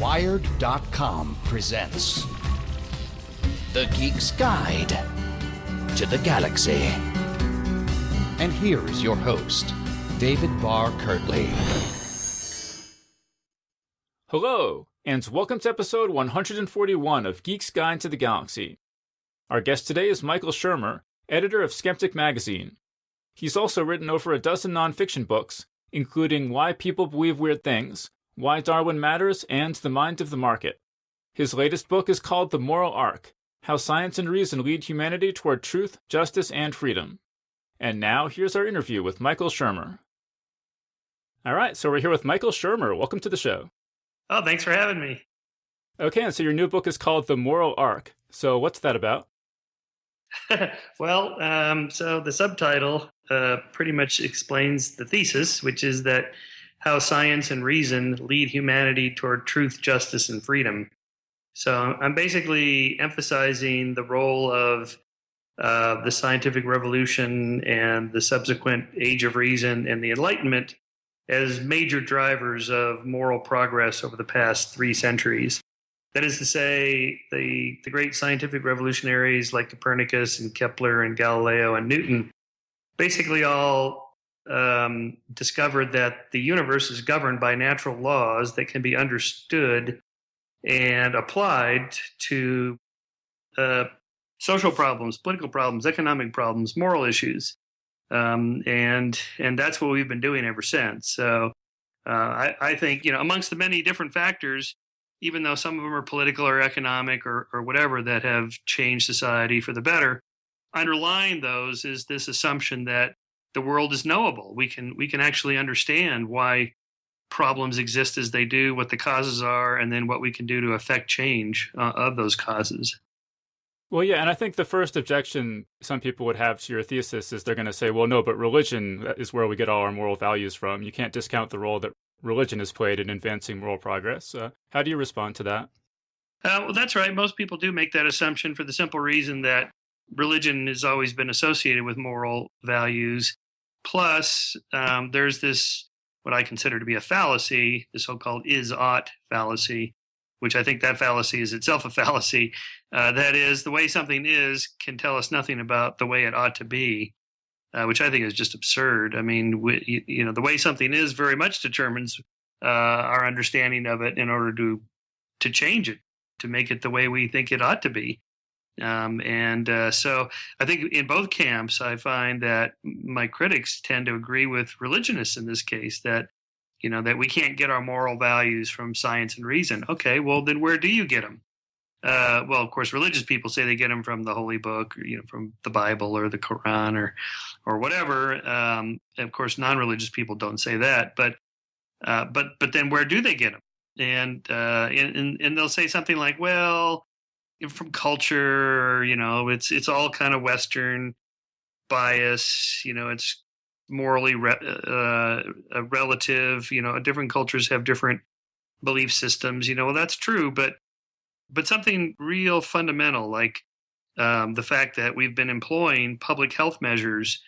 Wired.com presents The Geek's Guide to the Galaxy. And here is your host, David Barr Kirtley. Hello, and welcome to episode 141 of Geek's Guide to the Galaxy. Our guest today is Michael Shermer, editor of Skeptic magazine. He's also written over a dozen nonfiction books, including Why People Believe Weird Things, Why Darwin Matters, and The Mind of the Market. His latest book is called The Moral Arc: How Science and Reason Lead Humanity Toward Truth, Justice, and Freedom. And now, here's our interview with Michael Shermer. All right, so we're here with Michael Shermer. Welcome to the show. Oh, thanks for having me. Okay, and so your new book is called The Moral Arc. So what's that about? Well, so the subtitle pretty much explains the thesis, which is that how science and reason lead humanity toward truth, justice, and freedom. So I'm basically emphasizing the role of the scientific revolution and the subsequent Age of Reason and the Enlightenment as major drivers of moral progress over the past 3 centuries. That is to say, the great scientific revolutionaries like Copernicus and Kepler and Galileo and Newton basically all discovered that the universe is governed by natural laws that can be understood and applied to social problems, political problems, economic problems, moral issues. And that's what we've been doing ever since. So I think, amongst the many different factors, even though some of them are political or economic or whatever that have changed society for the better, underlying those is this assumption that the world is knowable. We can actually understand why problems exist as they do, what the causes are, and then what we can do to affect change of those causes. Well, yeah, and I think the first objection some people would have to your thesis is they're going to say, well, no, but religion is where we get all our moral values from. You can't discount the role that religion has played in advancing moral progress. How do you respond to that? Well, that's right. Most people do make that assumption for the simple reason that religion has always been associated with moral values. Plus, there's this, what I consider to be a fallacy, the so-called is-ought fallacy, which I think that fallacy is itself a fallacy. That is, the way something is can tell us nothing about the way it ought to be, which I think is just absurd. I mean, the way something is very much determines our understanding of it in order to change it, to make it the way we think it ought to be. So I think in both camps, I find that my critics tend to agree with religionists in this case, that that we can't get our moral values from science and reason. Okay, well, then where do you get them? Well, of course, religious people say they get them from the Holy Book, or, from the Bible or the Quran or whatever. Of course, non-religious people don't say that, but then where do they get them? And they'll say something like, well, from culture, it's all kind of Western bias. It's morally relative. Different cultures have different belief systems. Well, that's true, but something real fundamental, like the fact that we've been employing public health measures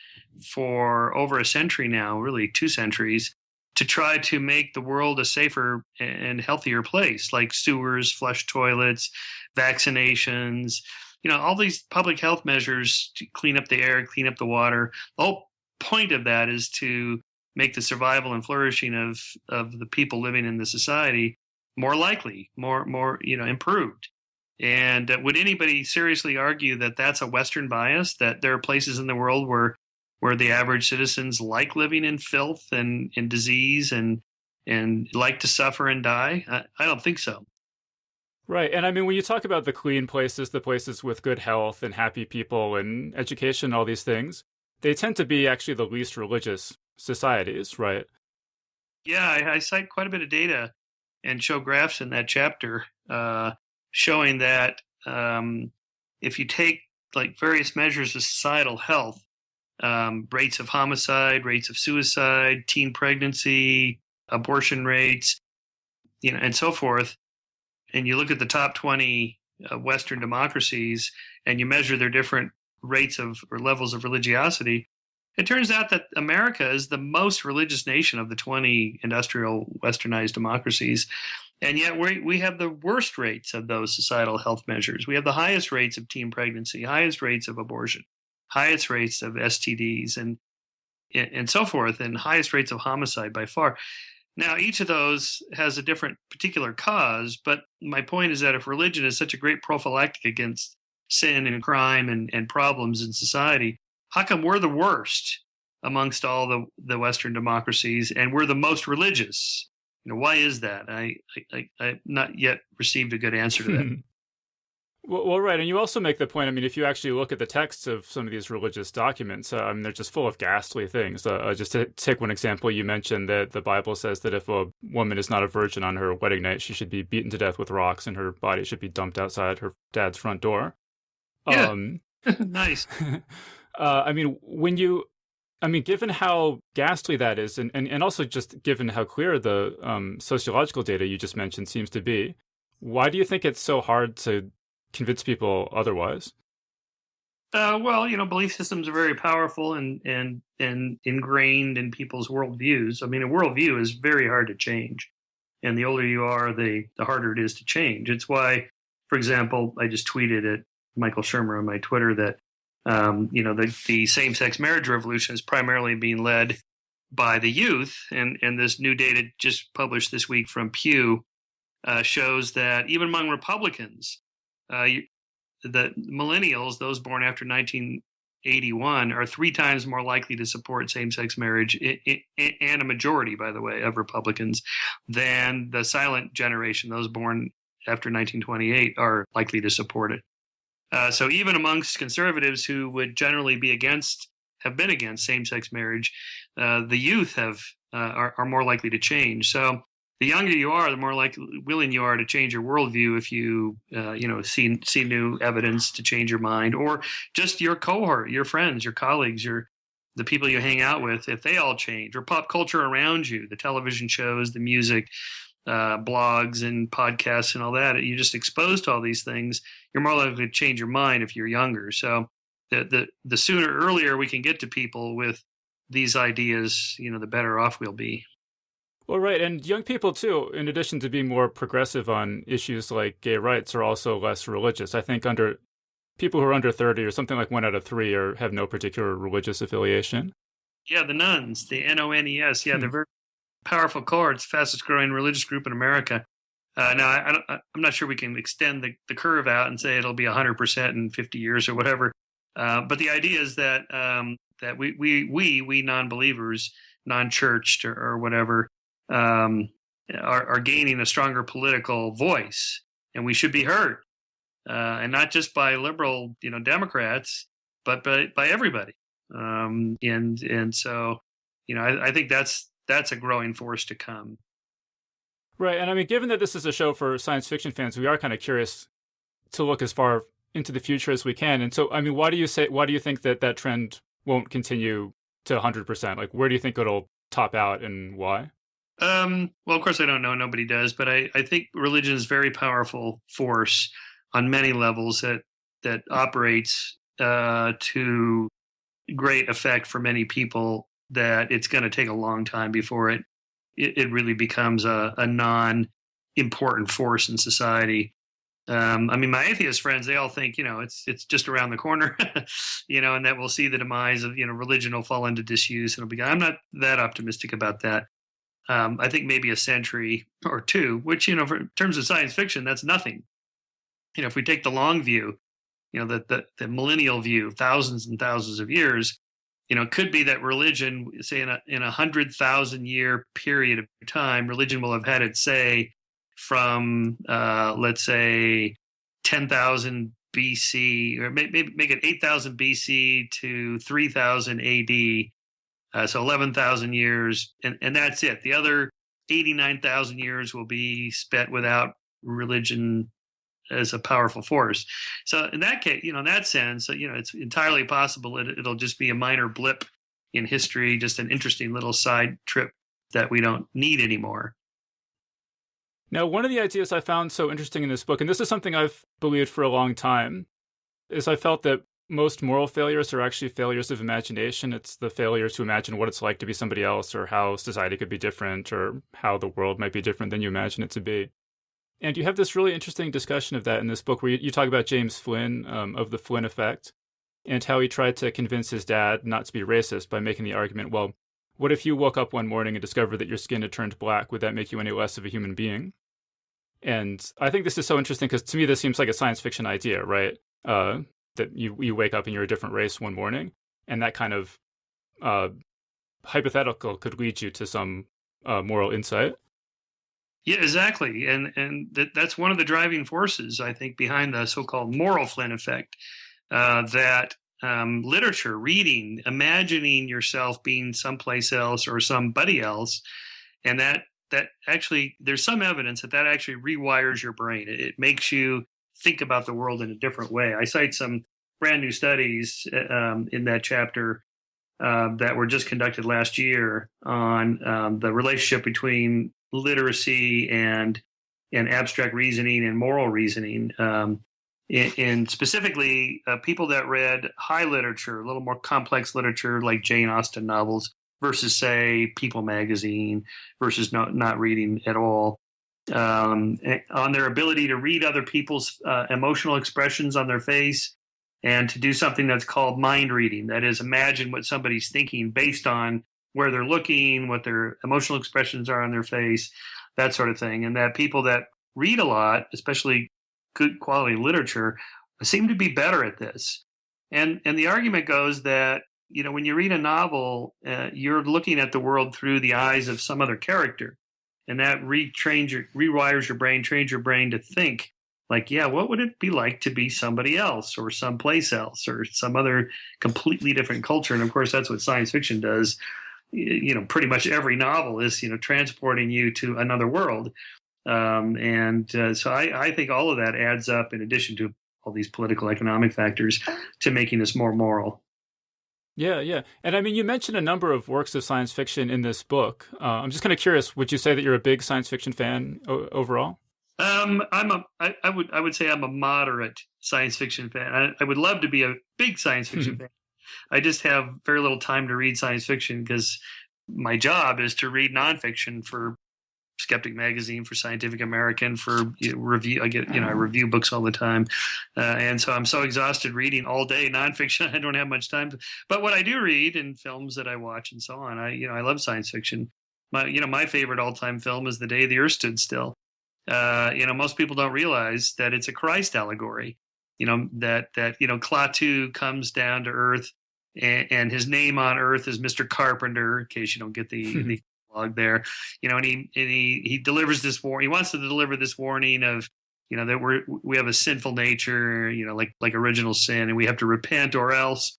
for over a century now, really 2 centuries, to try to make the world a safer and healthier place, like sewers, flush toilets, vaccinations, all these public health measures to clean up the air, clean up the water. The whole point of that is to make the survival and flourishing of the people living in the society more likely, more improved. And would anybody seriously argue that that's a Western bias, that there are places in the world where the average citizens like living in filth and in disease and like to suffer and die? I don't think so. Right. And I mean, when you talk about the clean places, the places with good health and happy people and education, all these things, they tend to be actually the least religious societies, right? Yeah, I cite quite a bit of data and show graphs in that chapter showing that if you take like various measures of societal health, rates of homicide, rates of suicide, teen pregnancy, abortion rates, and so forth, and you look at the top 20 Western democracies and you measure their different rates of or levels of religiosity, it turns out that America is the most religious nation of the 20 industrial westernized democracies. And yet we have the worst rates of those societal health measures. We have the highest rates of teen pregnancy, highest rates of abortion, highest rates of STDs, and so forth, and highest rates of homicide by far. Now, each of those has a different particular cause, but my point is that if religion is such a great prophylactic against sin and crime and problems in society, how come we're the worst amongst all the Western democracies and we're the most religious? Why is that? I've not yet received a good answer to that. Well, right. And you also make the point, I mean, if you actually look at the texts of some of these religious documents, they're just full of ghastly things. Just to take one example, you mentioned that the Bible says that if a woman is not a virgin on her wedding night, she should be beaten to death with rocks and her body should be dumped outside her dad's front door. Yeah. Nice. Given how ghastly that is, and also just given how clear the sociological data you just mentioned seems to be, why do you think it's so hard to convince people otherwise? Belief systems are very powerful and ingrained in people's worldviews. I mean, a worldview is very hard to change, and the older you are, the harder it is to change. It's why, for example, I just tweeted at Michael Shermer on my Twitter that the same-sex marriage revolution is primarily being led by the youth, and this new data just published this week from Pew shows that even among Republicans, the millennials, those born after 1981, are 3 times more likely to support same-sex marriage, and a majority, by the way, of Republicans, than the silent generation, those born after 1928, are likely to support it. So even amongst conservatives who would generally have been against same-sex marriage, the youth are more likely to change. So the younger you are, the more willing you are to change your worldview if you see new evidence to change your mind, or just your cohort, your friends, your colleagues, the people you hang out with, if they all change, or pop culture around you, the television shows, the music, blogs and podcasts and all that. You're just exposed to all these things. You're more likely to change your mind if you're younger. So the sooner, earlier we can get to people with these ideas, the better off we'll be. Well, right. And young people, too, in addition to being more progressive on issues like gay rights, are also less religious. I think people who are under 30, or something like 1 out of 3, have no particular religious affiliation. Yeah, the nuns, the NONES. Yeah, they're very powerful cohorts, fastest growing religious group in America. Now, I'm not sure we can extend the curve out and say it'll be 100% in 50 years or whatever. But the idea is that we non-believers, non-churched or whatever, are gaining a stronger political voice, and we should be heard, and not just by liberal, Democrats, but by everybody. And so, I think that's a growing force to come. Right, and I mean, given that this is a show for science fiction fans, we are kind of curious to look as far into the future as we can. And so, I mean, why do you think that trend won't continue to 100%? Like, where do you think it'll top out, and why? Well, of course, I don't know. Nobody does. But I think religion is a very powerful force on many levels that operates to great effect for many people, that it's going to take a long time before it really becomes a non-important force in society. My atheist friends, they all think, it's just around the corner, and that we'll see the demise of, religion will fall into disuse and it'll be gone. I'm not that optimistic about that. I think maybe a century or 2, which, in terms of science fiction, that's nothing. If we take the long view, the millennial view, thousands and thousands of years, could be that religion, say in a 100,000-year period of time, religion will have had its say from, let's say, 10,000 BC, or make it 8,000 BC to 3,000 AD. So 11,000 years, and that's it. The other 89,000 years will be spent without religion as a powerful force. So in that case, in that sense, it's entirely possible it'll just be a minor blip in history, just an interesting little side trip that we don't need anymore. Now, one of the ideas I found so interesting in this book, and this is something I've believed for a long time, is I felt that most moral failures are actually failures of imagination. It's the failure to imagine what it's like to be somebody else, or how society could be different, or how the world might be different than you imagine it to be. And you have this really interesting discussion of that in this book where you talk about James Flynn, of the Flynn effect, and how he tried to convince his dad not to be racist by making the argument, well, what if you woke up one morning and discovered that your skin had turned black? Would that make you any less of a human being? And I think this is so interesting because to me this seems like a science fiction idea, right? That you wake up and you're a different race one morning, and that kind of hypothetical could lead you to some moral insight. Yeah, exactly. And that's one of the driving forces, I think, behind the so-called moral Flynn effect, that literature, reading, imagining yourself being someplace else or somebody else, and that actually, there's some evidence that actually rewires your brain. It makes you think about the world in a different way. I cite some brand new studies in that chapter that were just conducted last year on the relationship between literacy and abstract reasoning and moral reasoning. And specifically, people that read high literature, a little more complex literature like Jane Austen novels, versus, say, People magazine, versus not reading at all, on their ability to read other people's emotional expressions on their face, and to do something that's called mind reading. That is, imagine what somebody's thinking based on where they're looking, what their emotional expressions are on their face, that sort of thing. And that people that read a lot, especially good quality literature, seem to be better at this. And the argument goes that, when you read a novel, you're looking at the world through the eyes of some other character. And that rewires your brain, trains your brain to think like, yeah, what would it be like to be somebody else or someplace else or some other completely different culture? And of course, that's what science fiction does. Pretty much every novel is, transporting you to another world. So I think all of that adds up, in addition to all these political economic factors, to making us more moral. Yeah. And I mean, you mentioned a number of works of science fiction in this book. I'm just kind of curious, would you say that you're a big science fiction fan overall? I would say I'm a moderate science fiction fan. I would love to be a big science fiction fan. I just have very little time to read science fiction because my job is to read nonfiction for Skeptic magazine, for Scientific American, for review. I review books all the time, and so I'm so exhausted reading all day nonfiction. I don't have much time. But what I do read, and films that I watch and so on, I love science fiction. My favorite all-time film is The Day the Earth Stood Still. Most people don't realize that it's a Christ allegory. That Klaatu comes down to Earth, and his name on Earth is Mr. Carpenter. In case you don't get the log there, and he delivers this warning. He wants to deliver this warning of, that we have a sinful nature, like original sin, and we have to repent or else.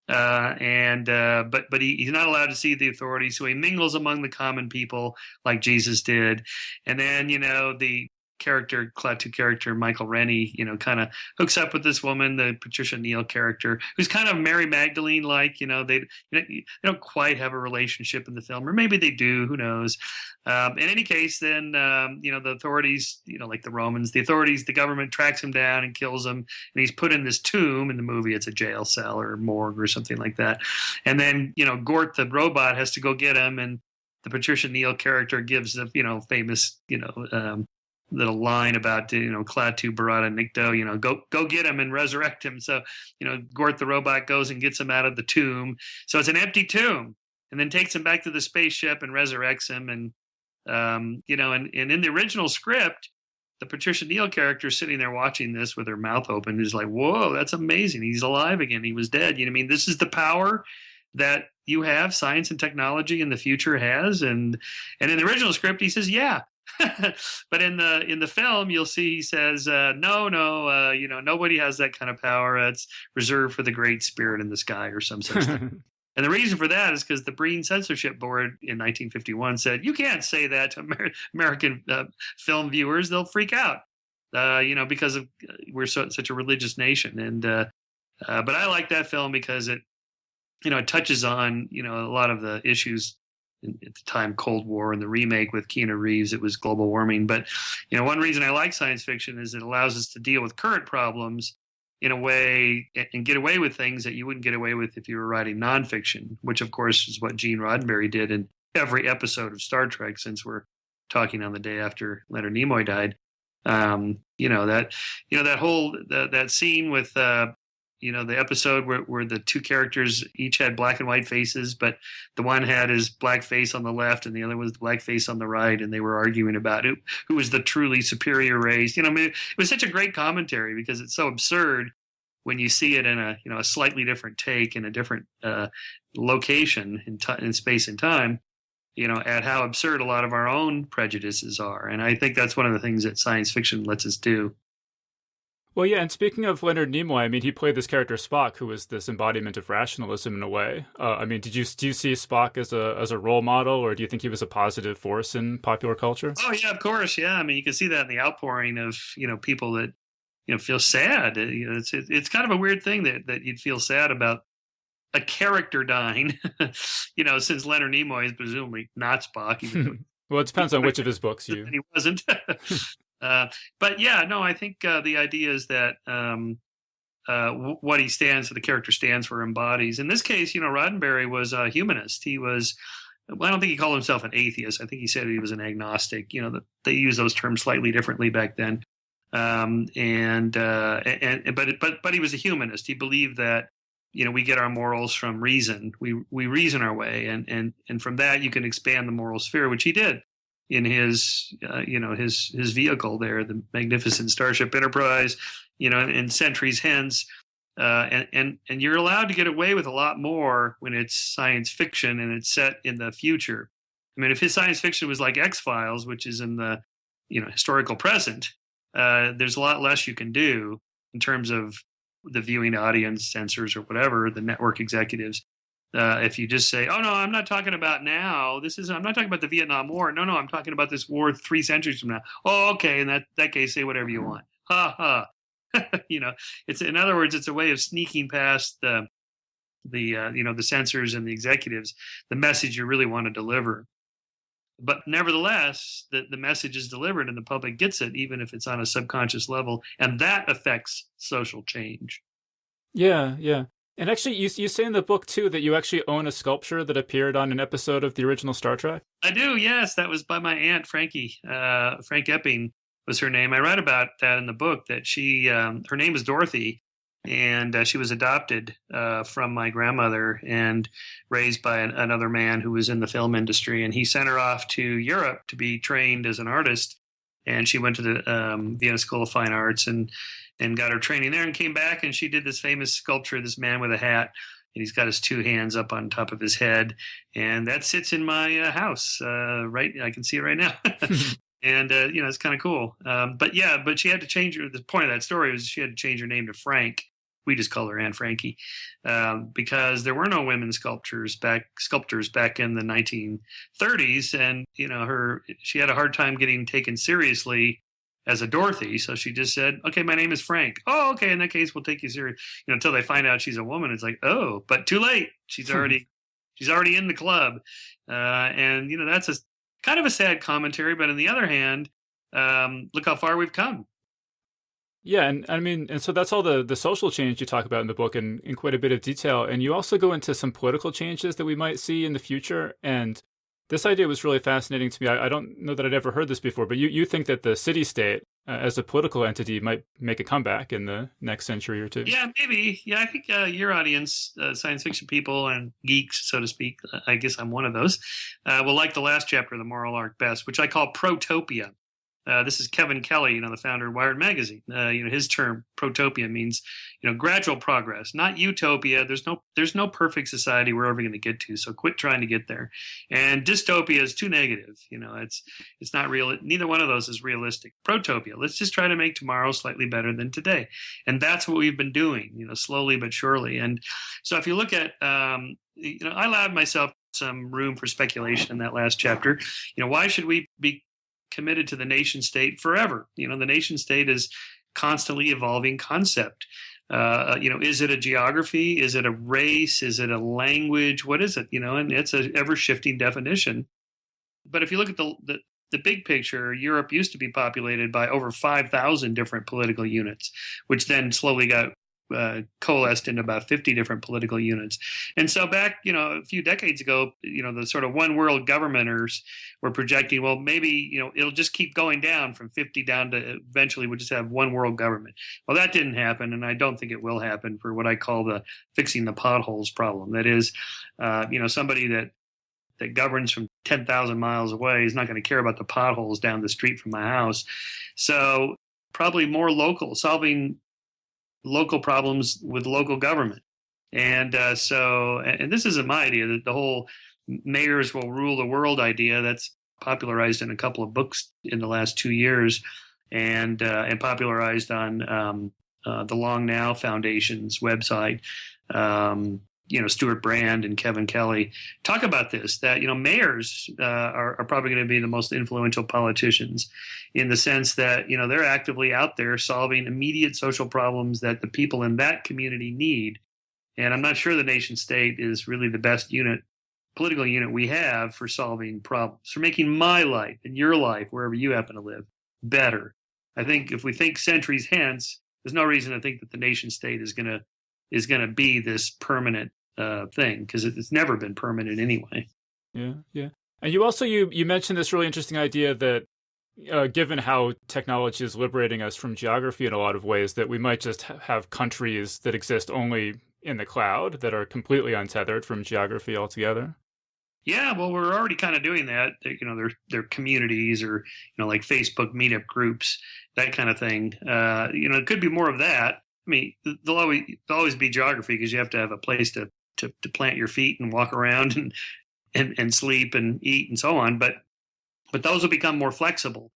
But he's not allowed to see the authorities, so he mingles among the common people like Jesus did. And then the Klaatu character Michael Rennie, kind of hooks up with this woman, the Patricia Neal character, who's kind of Mary Magdalene like. They don't quite have a relationship in the film, or maybe they do, who knows. In any case, then the authorities, like the Romans, the government tracks him down and kills him, and he's put in this tomb. In the movie, it's a jail cell or morgue or something like that. And then Gort the robot has to go get him, and the Patricia Neal character gives the famous little line about Klaatu Barada Nikto, go get him and resurrect him. So Gort the robot goes and gets him out of the tomb. So it's an empty tomb, and then takes him back to the spaceship and resurrects him. And and in the original script, the Patricia Neal character sitting there watching this with her mouth open is like, whoa, that's amazing. He's alive again. He was dead. This is the power that you have, science and technology in the future has. And in the original script, he says, yeah. But in the film, you'll see he says, no, nobody has that kind of power. It's reserved for the great spirit in the sky or some such thing. And the reason for that is because the Breen Censorship Board in 1951 said, you can't say that to American film viewers. They'll freak out, because we're such a religious nation. And but I like that film because it touches on, a lot of the issues at the time, Cold War, and the remake with Keanu Reeves, it was global warming. But, one reason I like science fiction is it allows us to deal with current problems in a way and get away with things that you wouldn't get away with if you were writing nonfiction, which, of course, is what Gene Roddenberry did in every episode of Star Trek, since we're talking on the day after Leonard Nimoy died. That whole that scene with the episode where the two characters each had black and white faces, but the one had his black face on the left and the other was the black face on the right, and they were arguing about who was the truly superior race. It was such a great commentary because it's so absurd when you see it in a slightly different take in a different location in space and time. At how absurd a lot of our own prejudices are, and I think that's one of the things that science fiction lets us do. Well, yeah, and speaking of Leonard Nimoy, I mean, he played this character Spock, who was this embodiment of rationalism in a way. I mean, do you see Spock as a role model, or do you think he was a positive force in popular culture? Oh yeah, of course, yeah. I mean, you can see that in the outpouring of people that feel sad. It's kind of a weird thing that you'd feel sad about a character dying. Since Leonard Nimoy is presumably not Spock. Well, it depends on which of his books you. He wasn't. But yeah, no, I think the idea is that what he stands for, the character stands for, embodies. In this case, Roddenberry was a humanist. He was, well, I don't think he called himself an atheist. I think he said he was an agnostic. They used those terms slightly differently back then. But he was a humanist. He believed that we get our morals from reason. We reason our way, and from that you can expand the moral sphere, which he did in his his vehicle there, the magnificent Starship Enterprise, and centuries hence, and you're allowed to get away with a lot more when it's science fiction and it's set in the future. I mean, if his science fiction was like X-Files, which is in the historical present, there's a lot less you can do in terms of the viewing audience, censors or whatever, the network executives. If you just say, "Oh no, I'm not talking about now. I'm not talking about the Vietnam War. No, I'm talking about this war 3 centuries from now." Oh, okay. In that case, say whatever you want. Ha ha. It's, in other words, it's a way of sneaking past the censors and the executives, the message you really want to deliver. But nevertheless, the message is delivered and the public gets it, even if it's on a subconscious level, and that affects social change. Yeah, yeah. And actually, you say in the book, too, that you actually own a sculpture that appeared on an episode of the original Star Trek? I do, yes. That was by my aunt, Frankie. Frank Epping was her name. I write about that in the book, that she, her name is Dorothy, and she was adopted from my grandmother and raised by another man who was in the film industry. And he sent her off to Europe to be trained as an artist. And she went to the Vienna School of Fine Arts and got her training there and came back, and she did this famous sculpture, this man with a hat, and he's got his 2 hands up on top of his head, and that sits in my house. Right, I can see it right now. And it's kind of cool. But she had to change her. The point of that story was she had to change her name to Frank. We just call her Aunt Frankie, because there were no women sculptors back in the 1930s, and she had a hard time getting taken seriously as a Dorothy, so she just said, "Okay, my name is Frank." "Oh, okay, in that case, we'll take you serious." Until they find out she's a woman, it's like, oh, but too late. She's already in the club, and that's a kind of a sad commentary. But on the other hand, look how far we've come. Yeah, and I mean, and so that's all the social change you talk about in the book in quite a bit of detail. And you also go into some political changes that we might see in the future. And this idea was really fascinating to me. I don't know that I'd ever heard this before, but you think that the city-state as a political entity might make a comeback in the next century or two. Yeah, maybe. Yeah, I think your audience, science fiction people and geeks, so to speak, I guess I'm one of those, will like the last chapter of the moral arc best, which I call Protopia. This is Kevin Kelly, the founder of Wired Magazine. His term protopia means, gradual progress, not utopia. There's no perfect society we're ever going to get to. So quit trying to get there. And dystopia is too negative. It's not real. Neither one of those is realistic. Protopia. Let's just try to make tomorrow slightly better than today. And that's what we've been doing, slowly but surely. And so if you look at, I allowed myself some room for speculation in that last chapter. Why should we be committed to the nation state forever? The nation state is constantly evolving concept. Is it a geography? Is it a race? Is it a language? What is it? And it's an ever shifting definition. But if you look at the big picture, Europe used to be populated by over 5,000 different political units, which then slowly got coalesced into about 50 different political units. And so back, a few decades ago, the sort of one world governmenters were projecting, well, maybe, it'll just keep going down from 50 down to eventually we'll just have one world government. Well, that didn't happen. And I don't think it will happen for what I call the fixing the potholes problem. That is, somebody that governs from 10,000 miles away is not going to care about the potholes down the street from my house. So probably more solving local problems with local government. And and this isn't my idea, that the whole mayors will rule the world idea that's popularized in a couple of books in the last 2 years and popularized on the Long Now Foundation's website. Stuart Brand and Kevin Kelly talk about this, that, mayors are probably going to be the most influential politicians in the sense that, they're actively out there solving immediate social problems that the people in that community need. And I'm not sure the nation state is really the best political unit we have for solving problems, for making my life and your life, wherever you happen to live, better. I think if we think centuries hence, there's no reason to think that the nation state is going to be this permanent thing, because it's never been permanent anyway. Yeah. And you also you mentioned this really interesting idea that given how technology is liberating us from geography in a lot of ways, that we might just have countries that exist only in the cloud that are completely untethered from geography altogether. Yeah, well, we're already kind of doing that. They're communities or like Facebook meetup groups, that kind of thing. It could be more of that. I mean, there'll always be geography because you have to have a place to plant your feet and walk around and sleep and eat and so on. But those will become more flexible,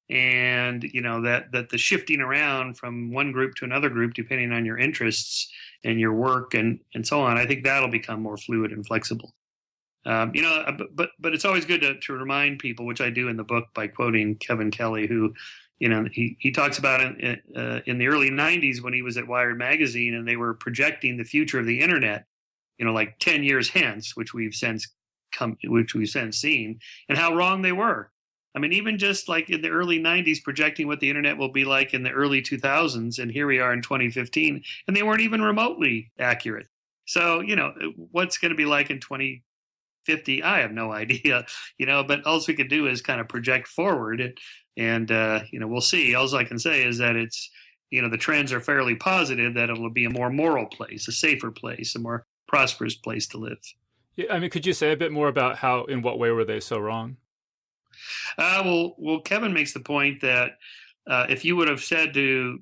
and that the shifting around from one group to another group depending on your interests and your work and so on, I think that'll become more fluid and flexible. But it's always good to remind people, which I do in the book by quoting Kevin Kelly, who he talks about it in the early 90s when he was at Wired magazine, and they were projecting the future of the internet, like 10 years hence, which we've since seen, and how wrong they were. I mean, even just like in the early 90s, projecting what the internet will be like in the early 2000s, and here we are in 2015, and they weren't even remotely accurate. So, what's going to be like in 2050? I have no idea, but all we could do is kind of project forward. And, we'll see. All I can say is that it's, the trends are fairly positive, that it'll be a more moral place, a safer place, a more prosperous place to live. Yeah, I mean, could you say a bit more about in what way were they so wrong? Well, Kevin makes the point that if you would have said to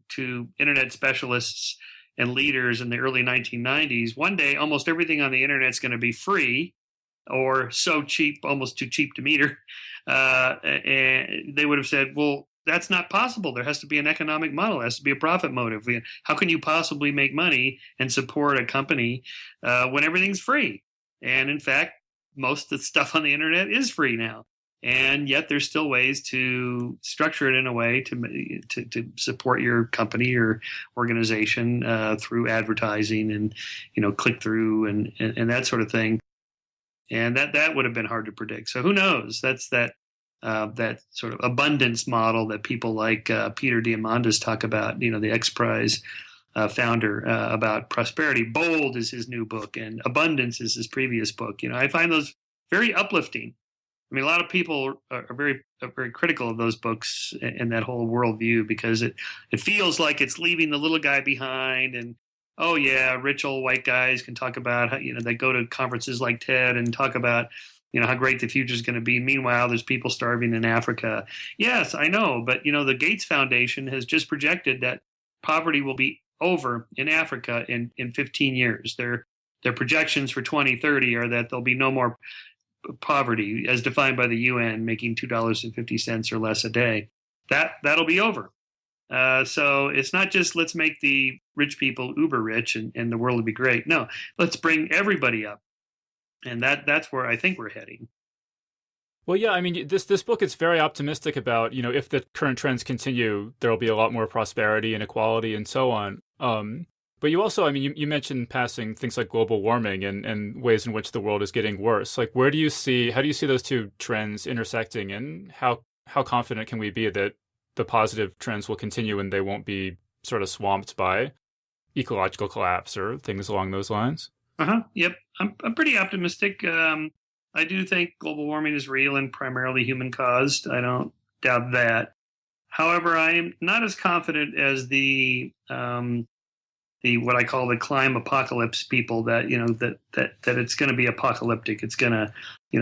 internet specialists and leaders in the early 1990s, one day almost everything on the internet is going to be free or so cheap, almost too cheap to meter, and they would have said, well, that's not possible. There has to be an economic model. There has to be a profit motive. How can you possibly make money and support a company when everything's free? And in fact, most of the stuff on the internet is free now. And yet there's still ways to structure it in a way to support your company or organization through advertising and click through and that sort of thing. And that would have been hard to predict. So who knows? That's that sort of abundance model that people like Peter Diamandis talk about. The X Prize founder about prosperity. Bold is his new book, and Abundance is his previous book. I find those very uplifting. I mean, a lot of people are very critical of those books and that whole worldview because it feels like it's leaving the little guy behind. And oh yeah, rich old white guys can talk about how, they go to conferences like TED and talk about how great the future is going to be. Meanwhile, there's people starving in Africa. Yes, I know, but the Gates Foundation has just projected that poverty will be over in Africa in 15 years. Their projections for 2030 are that there'll be no more poverty as defined by the UN, making $2.50 or less a day. That'll be over. So it's not just let's make the rich people uber rich and the world will be great. No, let's bring everybody up. And that's where I think we're heading. Well, yeah, I mean, this book is very optimistic about, if the current trends continue, there'll be a lot more prosperity and equality and so on. But you also, I mean, you mentioned passing things like global warming and ways in which the world is getting worse. Like, how do you see those two trends intersecting, and how confident can we be that the positive trends will continue and they won't be sort of swamped by ecological collapse or things along those lines. Yep. I'm pretty optimistic. I do think global warming is real and primarily human caused. I don't doubt that. However, I am not as confident as the what I call the climate apocalypse people that that it's going to be apocalyptic. It's going to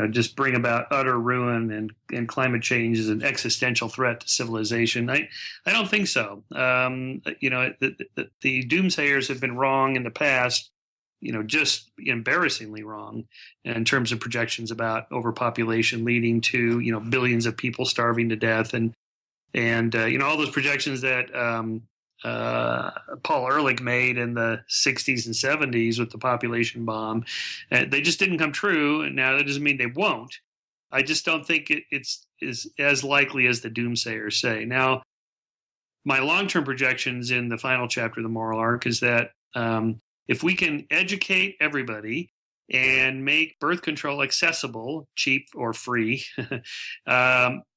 just bring about utter ruin, and climate change is an existential threat to civilization. I don't think so. The doomsayers have been wrong in the past. Just embarrassingly wrong in terms of projections about overpopulation leading to billions of people starving to death, and all those projections that Paul Ehrlich made in the 60s and 70s with the population bomb. They just didn't come true. And now that doesn't mean they won't. I just don't think it's as likely as the doomsayers say. Now, my long-term projections in the final chapter of the moral arc is that if we can educate everybody and make birth control accessible, cheap or free,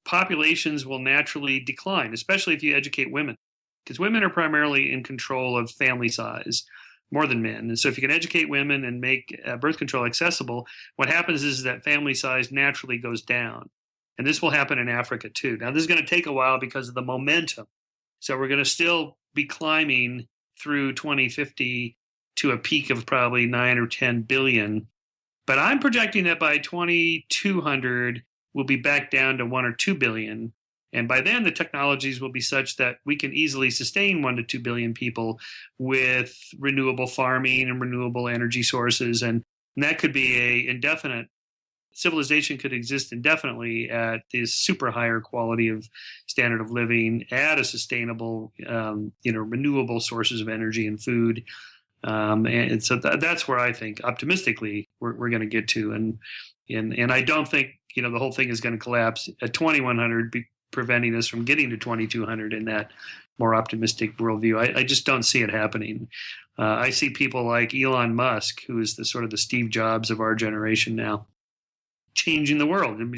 populations will naturally decline, especially if you educate women, because women are primarily in control of family size more than men. And so if you can educate women and make birth control accessible, what happens is that family size naturally goes down. And this will happen in Africa too. Now, this is going to take a while because of the momentum. So we're going to still be climbing through 2050 to a peak of probably 9 or 10 billion. But I'm projecting that by 2200, we'll be back down to 1 or 2 billion. And by then, the technologies will be such that we can easily sustain 1 to 2 billion people with renewable farming and renewable energy sources. And that could be a indefinite civilization, could exist indefinitely at this super higher quality of standard of living, at a sustainable, renewable sources of energy and food. And so that's where I think optimistically we're going to get to. And I don't think, the whole thing is going to collapse at 2100, preventing us from getting to 2200 in that more optimistic worldview. I just don't see it happening. I see people like Elon Musk, who is the sort of the Steve Jobs of our generation now, changing the world. And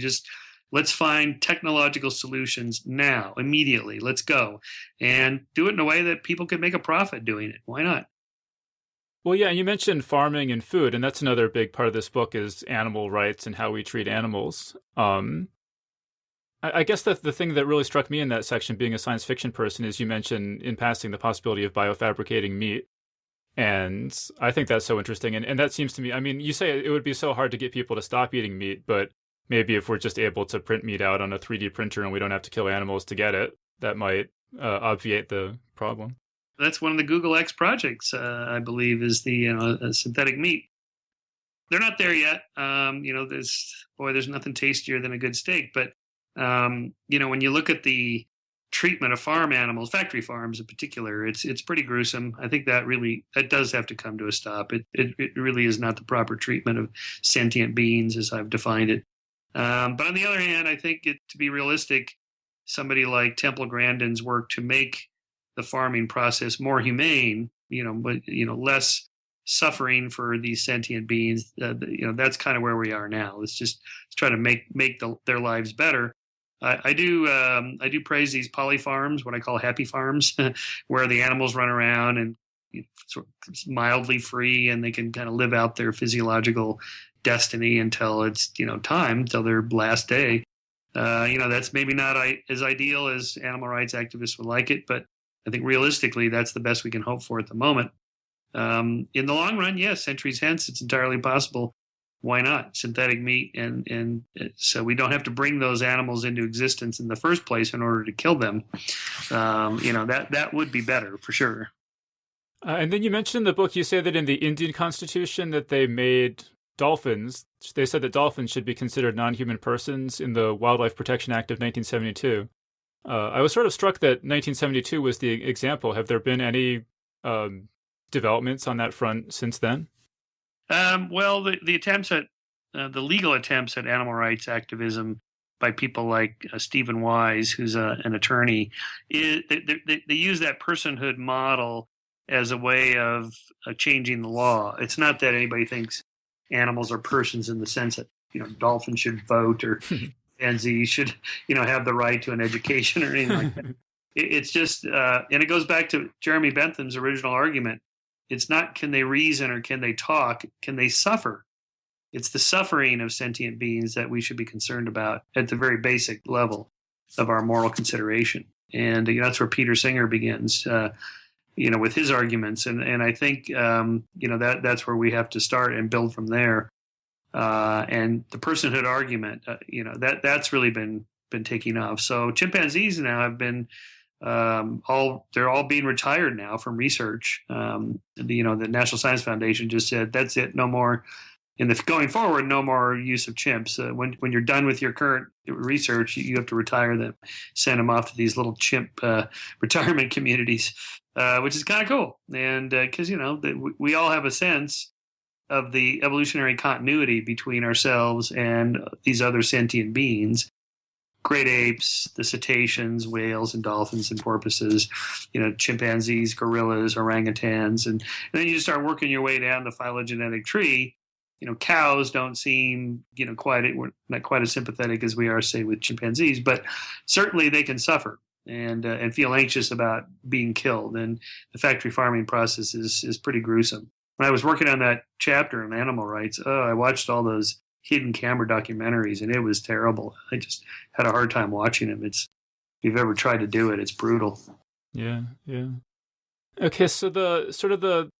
let's find technological solutions now, immediately. Let's go and do it in a way that people can make a profit doing it. Why not? Well, yeah, you mentioned farming and food, and that's another big part of this book is animal rights and how we treat animals. I guess that the thing that really struck me in that section, being a science fiction person, is you mentioned in passing the possibility of biofabricating meat. And I think that's so interesting. And that seems to me, I mean, you say it would be so hard to get people to stop eating meat, but maybe if we're just able to print meat out on a 3D printer and we don't have to kill animals to get it, that might obviate the problem. That's one of the Google X projects, I believe, is the synthetic meat. They're not there yet. There's nothing tastier than a good steak. But, when you look at the treatment of farm animals, factory farms in particular, it's pretty gruesome. I think that does have to come to a stop. It really is not the proper treatment of sentient beings as I've defined it. But on the other hand, I think to be realistic, somebody like Temple Grandin's work to make the farming process more humane, less suffering for these sentient beings. That's kind of where we are now. Let's try to make their lives better. I do praise these poly farms, what I call happy farms, where the animals run around and sort of mildly free, and they can kind of live out their physiological destiny until it's time, till their last day. That's maybe not as ideal as animal rights activists would like it, but I think realistically, that's the best we can hope for at the moment. In the long run, yes, centuries hence, it's entirely possible. Why not? Synthetic meat, and so we don't have to bring those animals into existence in the first place in order to kill them. That would be better for sure. And then you mentioned in the book, you say that in the Indian constitution that they made dolphins. They said that dolphins should be considered non-human persons in the Wildlife Protection Act of 1972. I was sort of struck that 1972 was the example. Have there been any developments on that front since then? Well, the attempts at the legal attempts at animal rights activism by people like Stephen Wise, who's an attorney, they use that personhood model as a way of changing the law. It's not that anybody thinks animals are persons in the sense that dolphins should vote or chimpanzees should have the right to an education or anything like that. It's just and it goes back to Jeremy Bentham's original argument It's not can they reason or can they talk, can they suffer? It's the suffering of sentient beings that we should be concerned about at the very basic level of our moral consideration. And that's where Peter Singer begins, with his arguments. And I think, that's where we have to start and build from there. And the personhood argument, that's really been taking off. So chimpanzees now have been they're all being retired now from research. The National Science Foundation just said that's it, no more. Going forward, no more use of chimps. When you're done with your current research, you have to retire them, send them off to these little chimp retirement communities, which is kind of cool. And because we all have a sense of the evolutionary continuity between ourselves and these other sentient beings. Great apes, the cetaceans, whales and dolphins and porpoises, chimpanzees, gorillas, orangutans, and then you just start working your way down the phylogenetic tree. Cows don't seem, we're not quite as sympathetic as we are, say, with chimpanzees, but certainly they can suffer and feel anxious about being killed. And the factory farming process is pretty gruesome. When I was working on that chapter on animal rights, I watched all those hidden camera documentaries, and it was terrible. I just had a hard time watching them. If you've ever tried to do it, it's brutal. Yeah. Okay, so the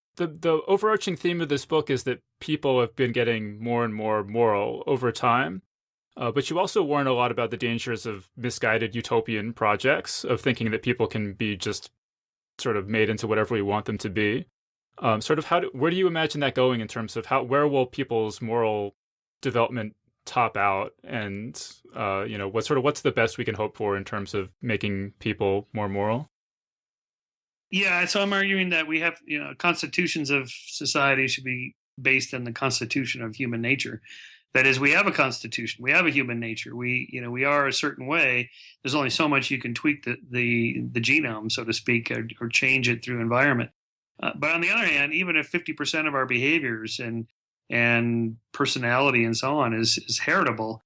overarching theme of this book is that people have been getting more and more moral over time. But you also warn a lot about the dangers of misguided utopian projects, of thinking that people can be just sort of made into whatever we want them to be. Where do you imagine that going in terms of where will people's moral development top out, and what's the best we can hope for in terms of making people more moral? Yeah, so I'm arguing that we have, constitutions of society should be based on the constitution of human nature. That is, we have a constitution, we have a human nature. We are a certain way. There's only so much you can tweak the genome, so to speak, or change it through environment. But on the other hand, even if 50% of our behaviors and personality and so on is heritable,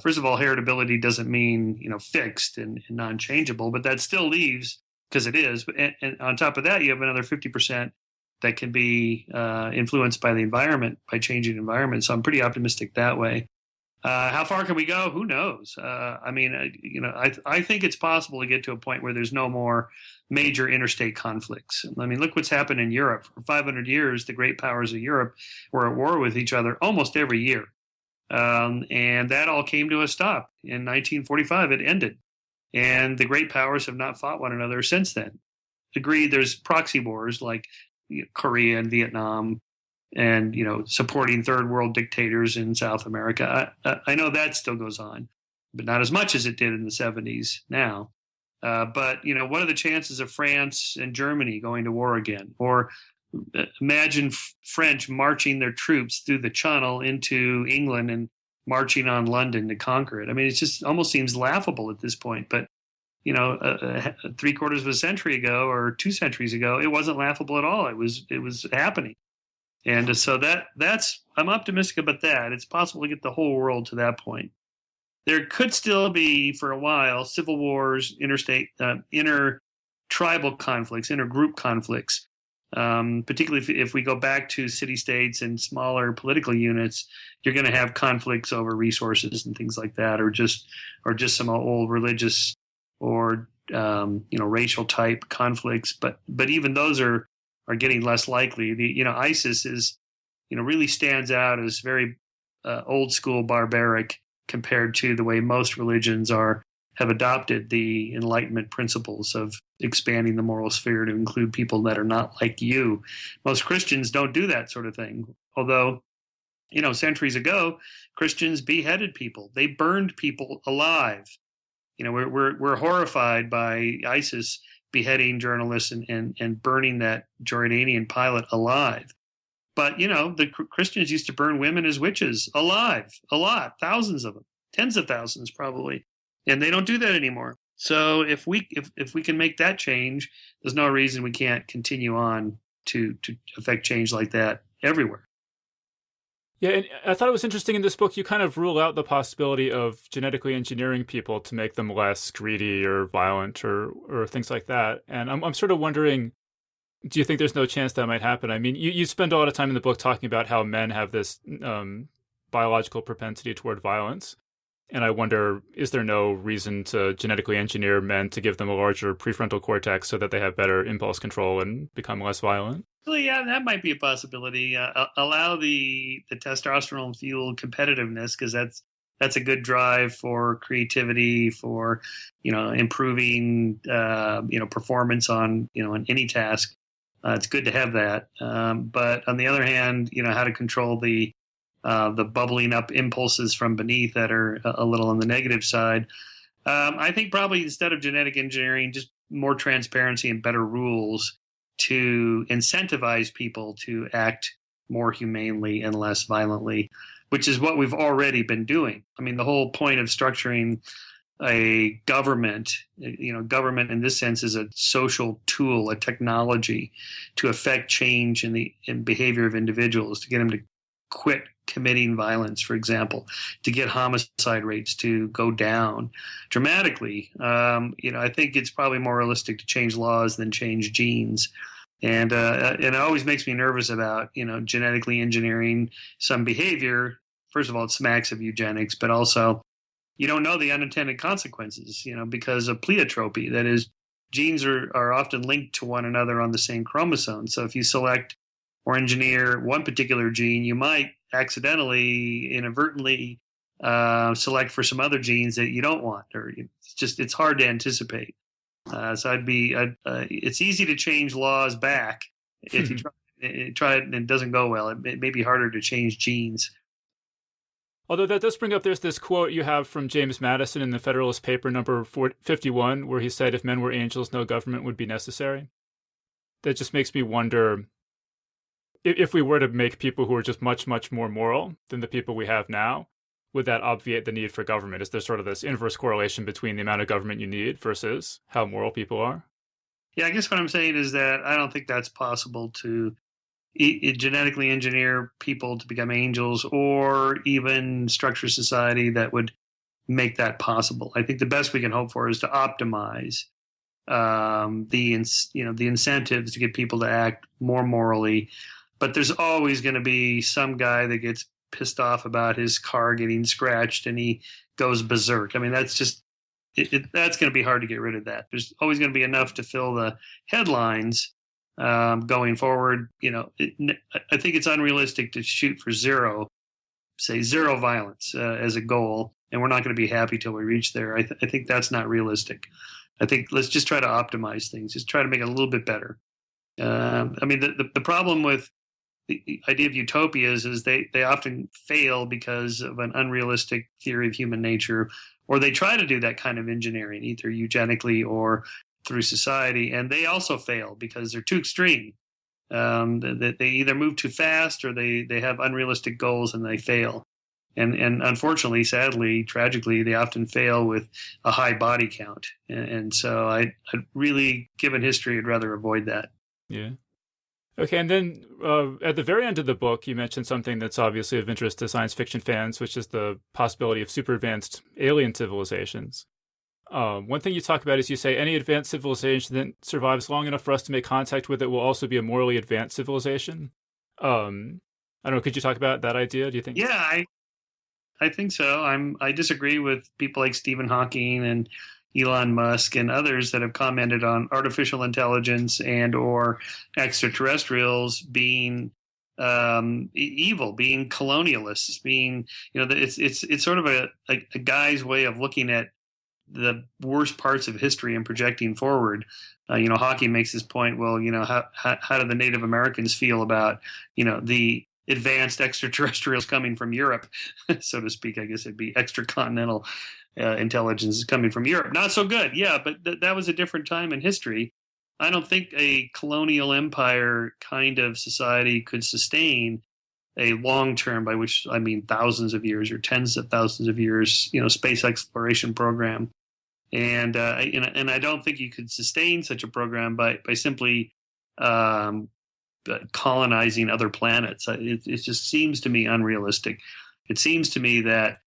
first of all, heritability doesn't mean fixed and non-changeable, but that still leaves, because it is. And on top of that, you have another 50% that can be influenced by the environment, by changing environment. So I'm pretty optimistic that way. How far can we go? Who knows? I think it's possible to get to a point where there's no more major interstate conflicts. I mean, look what's happened in Europe. For 500 years, the great powers of Europe were at war with each other almost every year. And that all came to a stop. In 1945, it ended. And the great powers have not fought one another since then. Agreed, there's proxy wars like Korea and Vietnam, and supporting third world dictators in South America. I know that still goes on, but not as much as it did in the 70s now. But what are the chances of France and Germany going to war again? Or imagine French marching their troops through the Channel into England and marching on London to conquer it. I mean, it just almost seems laughable at this point. But 3/4 of a century ago or 2 centuries ago, it wasn't laughable at all. It was happening. And so I'm optimistic about that. It's possible to get the whole world to that point. There could still be, for a while, civil wars, interstate, inter-tribal conflicts, inter-group conflicts, particularly if we go back to city-states and smaller political units. You're going to have conflicts over resources and things like that, or just some old religious or racial type conflicts. But even those are getting less likely. ISIS is really stands out as very old school barbaric compared to the way most religions have adopted the Enlightenment principles of expanding the moral sphere to include people that are not like you. Most Christians don't do that sort of thing. Although, centuries ago, Christians beheaded people. They burned people alive. We're horrified by ISIS beheading journalists and burning that Jordanian pilot alive. But, the Christians used to burn women as witches alive, a lot, thousands of them, tens of thousands probably. And they don't do that anymore. So if we can make that change, there's no reason we can't continue on to affect change like that everywhere. Yeah, and I thought it was interesting in this book, you kind of rule out the possibility of genetically engineering people to make them less greedy or violent or things like that. And I'm sort of wondering, Do you think there's no chance that might happen? I mean, you spend a lot of time in the book talking about how men have this biological propensity toward violence. And I wonder, is there no reason to genetically engineer men to give them a larger prefrontal cortex so that they have better impulse control and become less violent? Well, yeah, that might be a possibility. Allow the testosterone fueled competitiveness, because that's a good drive for creativity, for improving performance on any task. It's good to have that. But on the other hand, how to control the bubbling up impulses from beneath that are a little on the negative side. I think probably instead of genetic engineering, just more transparency and better rules to incentivize people to act more humanely and less violently, which is what we've already been doing. I mean, the whole point of structuring a government, government in this sense is a social tool, a technology to affect change in behavior of individuals, to get them to quit committing violence, for example, to get homicide rates to go down dramatically. I think it's probably more realistic to change laws than change genes. And it always makes me nervous about, genetically engineering some behavior. First of all, it smacks of eugenics, but also you don't know the unintended consequences, because of pleiotropy. That is, genes are often linked to one another on the same chromosome. So if you select or engineer one particular gene, you might accidentally, inadvertently select for some other genes that you don't want, or it's hard to anticipate. So it's easy to change laws back if you try it and it doesn't go well. It may be harder to change genes. Although that does bring up, there's this quote you have from James Madison in the Federalist Paper number 51, where he said, "If men were angels, no government would be necessary." That just makes me wonder, if we were to make people who are just much, much more moral than the people we have now, would that obviate the need for government? Is there sort of this inverse correlation between the amount of government you need versus how moral people are? Yeah, I guess what I'm saying is that I don't think that's possible to genetically engineer people to become angels, or even structure society that would make that possible. I think the best we can hope for is to optimize the incentives to get people to act more morally. But there's always going to be some guy that gets pissed off about his car getting scratched and he goes berserk. I mean, that's just that's going to be hard to get rid of that. There's always going to be enough to fill the headlines going forward. I think it's unrealistic to shoot for zero violence as a goal, and we're not going to be happy till we reach there. I think that's not realistic. I think let's just try to optimize things, just try to make it a little bit better. I mean, the problem with the idea of utopias is they often fail because of an unrealistic theory of human nature, or they try to do that kind of engineering, either eugenically or through society, and they also fail because they're too extreme. They either move too fast, or they have unrealistic goals and they fail. And unfortunately, sadly, tragically, they often fail with a high body count. And so I'd really, given history, I'd rather avoid that. Yeah. Okay, and then at the very end of the book, you mentioned something that's obviously of interest to science fiction fans, which is the possibility of super advanced alien civilizations. One thing you talk about is you say any advanced civilization that survives long enough for us to make contact with it will also be a morally advanced civilization. I don't know, could you talk about that idea? Do you think? Yeah, I think so. I disagree with people like Stephen Hawking and Elon Musk and others that have commented on artificial intelligence and or extraterrestrials being evil, being colonialists, being it's sort of a guy's way of looking at the worst parts of history and projecting forward. Hawking makes this point. Well, how do the Native Americans feel about the advanced extraterrestrials coming from Europe, so to speak? I guess it'd be extracontinental intelligence coming from Europe. Not so good. Yeah, but that was a different time in history. I don't think a colonial empire kind of society could sustain a long-term, by which I mean thousands of years or tens of thousands of years, space exploration program. And I don't think you could sustain such a program by simply colonizing other planets. It just seems to me unrealistic. It seems to me that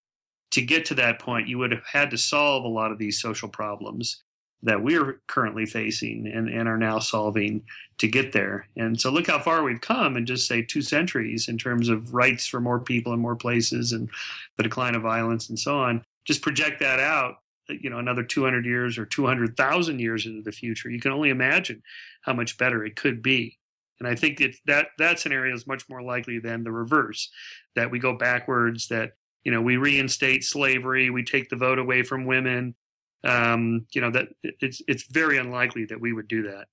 to get to that point, you would have had to solve a lot of these social problems that we're currently facing and are now solving to get there. And so look how far we've come in just, say, 2 centuries in terms of rights for more people in more places and the decline of violence and so on. Just project that out, another 200 years or 200,000 years into the future. You can only imagine how much better it could be. And I think that scenario is much more likely than the reverse, that we go backwards, that, we reinstate slavery, we take the vote away from women. That it's very unlikely that we would do that.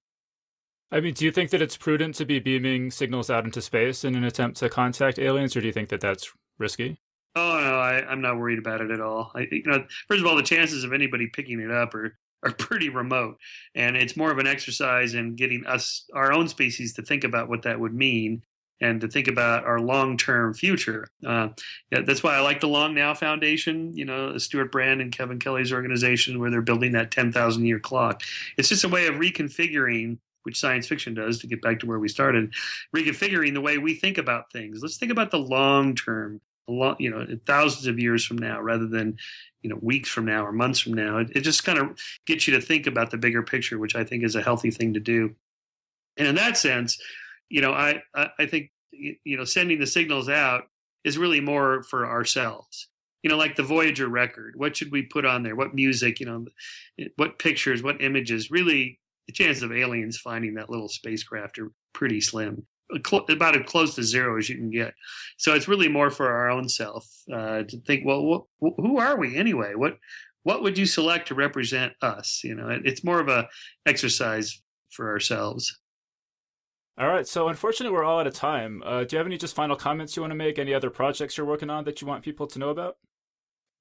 I mean, do you think that it's prudent to be beaming signals out into space in an attempt to contact aliens, or do you think that that's risky? Oh, no, I'm not worried about it at all. First of all, the chances of anybody picking it up are pretty remote. And it's more of an exercise in getting our own species, to think about what that would mean and to think about our long-term future. That's why I like the Long Now Foundation, Stuart Brand and Kevin Kelly's organization, where they're building that 10,000-year clock. It's just a way of reconfiguring, which science fiction does, to get back to where we started, reconfiguring the way we think about things. Let's think about the long term, thousands of years from now, rather than, weeks from now or months from now. It just kind of gets you to think about the bigger picture, which I think is a healthy thing to do. And in that sense, I think, sending the signals out is really more for ourselves. Like the Voyager record, what should we put on there? What music, what pictures, what images? Really, the chances of aliens finding that little spacecraft are pretty slim, about as close to zero as you can get. So it's really more for our own self to think, well, who are we anyway? What would you select to represent us? It's more of a exercise for ourselves. All right, so unfortunately we're all out of time. Do you have any just final comments you want to make? Any other projects you're working on that you want people to know about?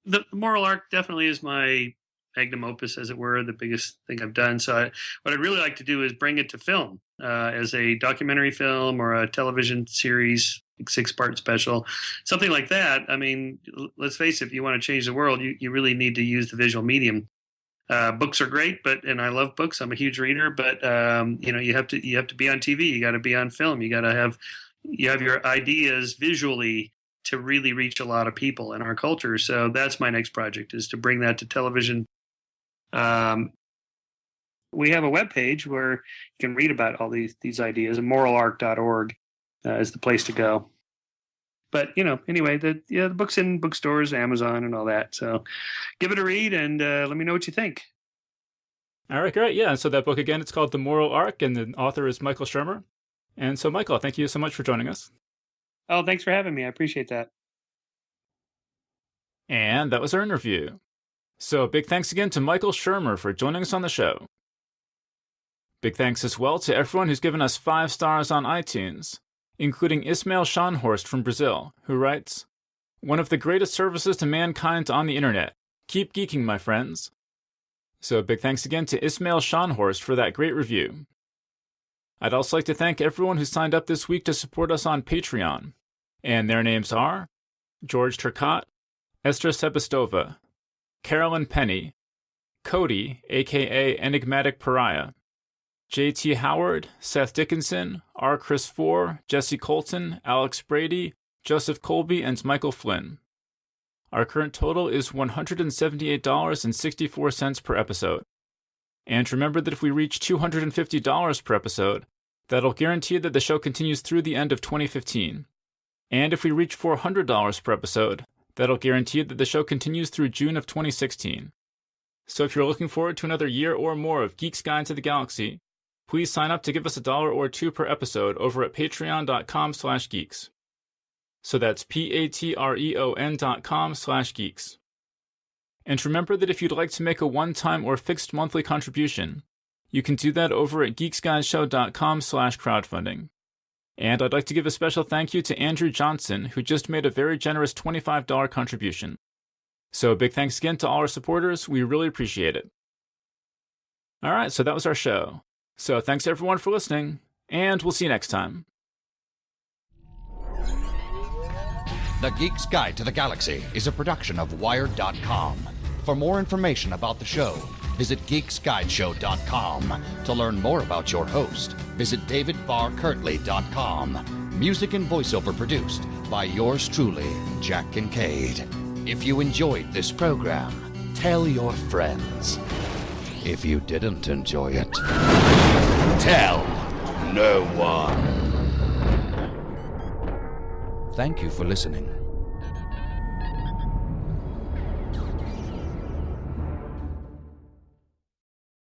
The Moral Arc definitely is my magnum opus, as it were, the biggest thing I've done. So what I'd really like to do is bring it to film as a documentary film or a television series, 6-part special, something like that. I mean, let's face it, if you want to change the world, you really need to use the visual medium. Books are great, and I love books. I'm a huge reader, but you have to be on TV. You got to be on film. You have your ideas visually to really reach a lot of people in our culture. So that's my next project, is to bring that to television. We have a webpage where you can read about all these ideas, and moralarc.org is the place to go. But, anyway, the book's in bookstores, Amazon, and all that. So give it a read and let me know what you think. All right, great. Yeah, so that book, again, it's called The Moral Arc, and the author is Michael Shermer. And so, Michael, thank you so much for joining us. Oh, thanks for having me. I appreciate that. And that was our interview. So big thanks again to Michael Shermer for joining us on the show. Big thanks as well to everyone who's given us 5 stars on iTunes, including Ismail Schanhorst from Brazil, who writes, "One of the greatest services to mankind on the internet. Keep geeking, my friends." So big thanks again to Ismail Schanhorst for that great review. I'd also like to thank everyone who signed up this week to support us on Patreon, and their names are George Turcotte, Esther Sebastova, Carolyn Penny, Cody, aka Enigmatic Pariah, J.T. Howard, Seth Dickinson, R. Chris 4, Jesse Colton, Alex Brady, Joseph Colby, and Michael Flynn. Our current total is $178.64 per episode. And remember that if we reach $250 per episode, that'll guarantee that the show continues through the end of 2015. And if we reach $400 per episode, that'll guarantee that the show continues through June of 2016. So if you're looking forward to another year or more of Geek's Guide to the Galaxy, please sign up to give us $1 or $2 per episode over at patreon.com/geeks. So that's patreon.com/geeks. And remember that if you'd like to make a one-time or fixed monthly contribution, you can do that over at geeksguideshow.com/crowdfunding. And I'd like to give a special thank you to Andrew Johnson, who just made a very generous $25 contribution. So big thanks again to all our supporters. We really appreciate it. All right, so that was our show. So thanks everyone for listening, and we'll see you next time. The Geek's Guide to the Galaxy is a production of Wired.com. For more information about the show, visit geeksguideshow.com. To learn more about your host, visit davidbarrkirtley.com. Music and voiceover produced by yours truly, Jack Kincaid. If you enjoyed this program, tell your friends. If you didn't enjoy it, tell no one. Thank you for listening.